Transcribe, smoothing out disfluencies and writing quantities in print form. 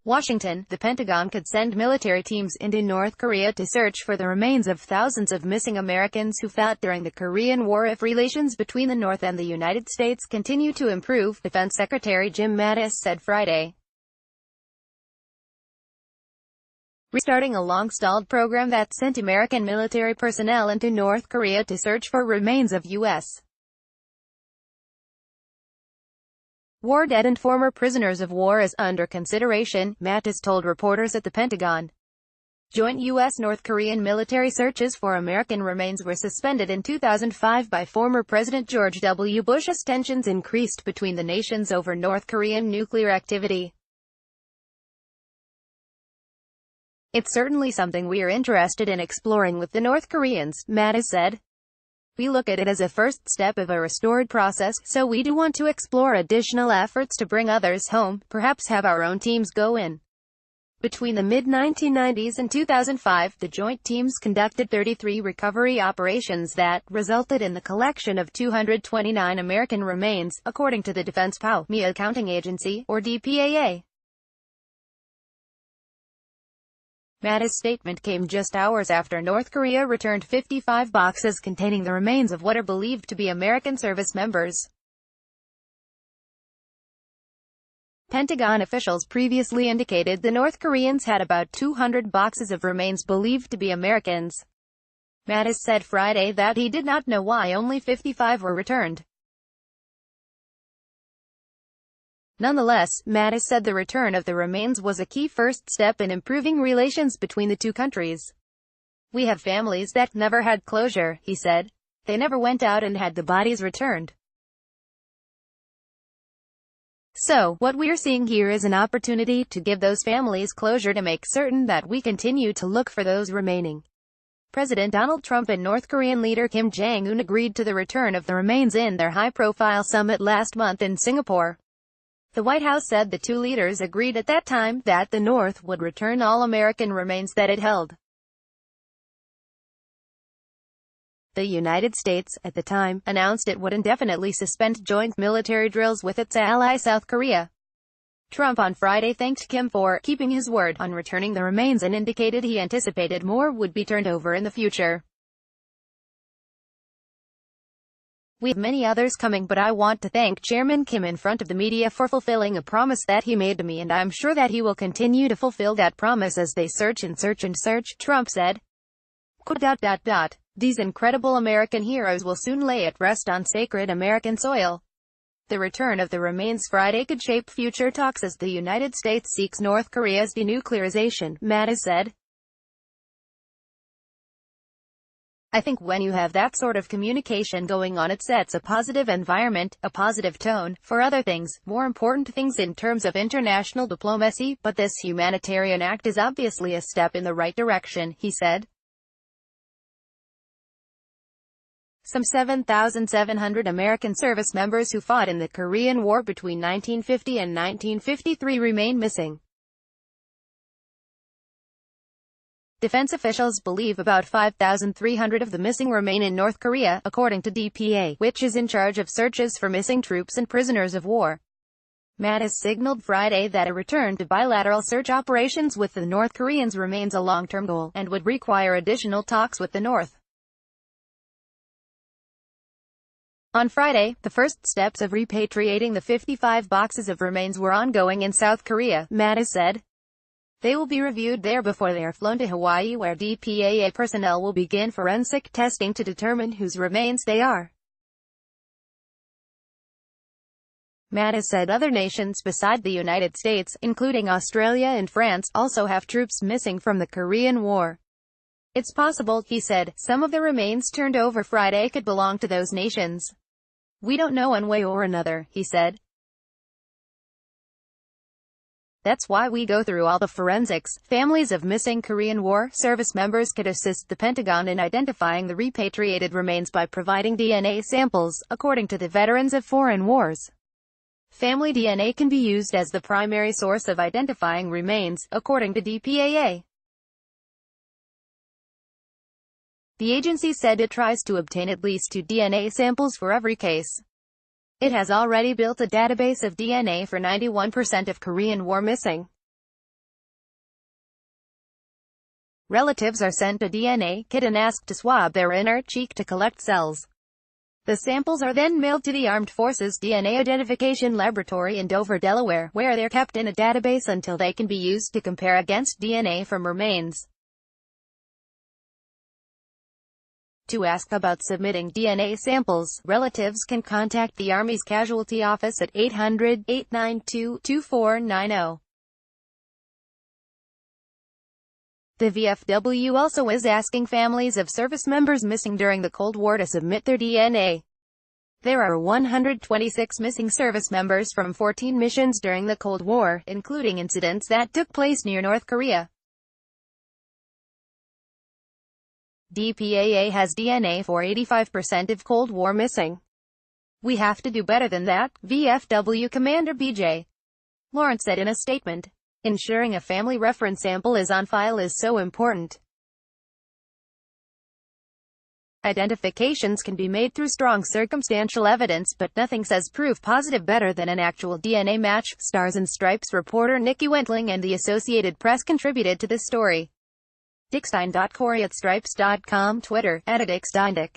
Washington, the Pentagon could send military teams into North Korea to search for the remains of thousands of missing Americans who fought during the Korean War if relations between the North and the United States continue to improve, Defense Secretary Jim Mattis said Friday. Restarting a long-stalled program that sent American military personnel into North Korea to search for remains of U.S. war dead and former prisoners of war is under consideration, Mattis told reporters at the Pentagon. Joint U.S.-North Korean military searches for American remains were suspended in 2005 by former President George W. Bush as tensions increased between the nations over North Korean nuclear activity. It's certainly something we are interested in exploring with the North Koreans, Mattis said. We look at it as a first step of a restored process, so we do want to explore additional efforts to bring others home, perhaps have our own teams go in. Between the mid-1990s and 2005, the joint teams conducted 33 recovery operations that resulted in the collection of 229 American remains, according to the Defense POW Accounting Agency, or DPAA. Mattis' statement came just hours after North Korea returned 55 boxes containing the remains of what are believed to be American service members. Pentagon officials previously indicated the North Koreans had about 200 boxes of remains believed to be Americans. Mattis said Friday that he did not know why only 55 were returned. Nonetheless, Mattis said the return of the remains was a key first step in improving relations between the two countries. We have families that never had closure, he said. They never went out and had the bodies returned. So, what we're seeing here is an opportunity to give those families closure to make certain that we continue to look for those remaining. President Donald Trump and North Korean leader Kim Jong-un agreed to the return of the remains in their high-profile summit last month in Singapore. The White House said the two leaders agreed at that time that the North would return all American remains that it held. The United States, at the time, announced it would indefinitely suspend joint military drills with its ally South Korea. Trump on Friday thanked Kim for keeping his word on returning the remains and indicated he anticipated more would be turned over in the future. We have many others coming, but I want to thank Chairman Kim in front of the media for fulfilling a promise that he made to me, and I'm sure that he will continue to fulfill that promise as they search and search and search, Trump said. These incredible American heroes will soon lay at rest on sacred American soil. The return of the remains Friday could shape future talks as the United States seeks North Korea's denuclearization, Mattis said. I think when you have that sort of communication going on, it sets a positive environment, a positive tone, for other things, more important things in terms of international diplomacy, but this humanitarian act is obviously a step in the right direction, he said. Some 7,700 American service members who fought in the Korean War between 1950 and 1953 remain missing. Defense officials believe about 5,300 of the missing remain in North Korea, according to DPA, which is in charge of searches for missing troops and prisoners of war. Mattis signaled Friday that a return to bilateral search operations with the North Koreans remains a long-term goal, and would require additional talks with the North. On Friday, the first steps of repatriating the 55 boxes of remains were ongoing in South Korea, Mattis said. They will be reviewed there before they are flown to Hawaii, where DPAA personnel will begin forensic testing to determine whose remains they are. Mattis said other nations beside the United States, including Australia and France, also have troops missing from the Korean War. It's possible, he said, some of the remains turned over Friday could belong to those nations. We don't know one way or another, he said. That's why we go through all the forensics. Families of missing Korean War service members could assist the Pentagon in identifying the repatriated remains by providing DNA samples, according to the Veterans of Foreign Wars. Family DNA can be used as the primary source of identifying remains, according to DPAA. The agency said it tries to obtain at least 2 DNA samples for every case. It has already built a database of DNA for 91% of Korean War missing. Relatives are sent a DNA kit and asked to swab their inner cheek to collect cells. The samples are then mailed to the Armed Forces DNA Identification Laboratory in Dover, Delaware, where they're kept in a database until they can be used to compare against DNA from remains. To ask about submitting DNA samples, relatives can contact the Army's Casualty Office at 800-892-2490. The VFW also is asking families of service members missing during the Cold War to submit their DNA. There are 126 missing service members from 14 missions during the Cold War, including incidents that took place near North Korea. DPAA has DNA for 85% of Cold War missing. We have to do better than that, VFW Commander BJ Lawrence said in a statement. Ensuring a family reference sample is on file is so important. Identifications can be made through strong circumstantial evidence, but nothing says proof positive better than an actual DNA match. Stars and Stripes reporter Nikki Wentling and the Associated Press contributed to this story. Dickstein.Corey@stripes.com, Twitter, @DicksteinDick.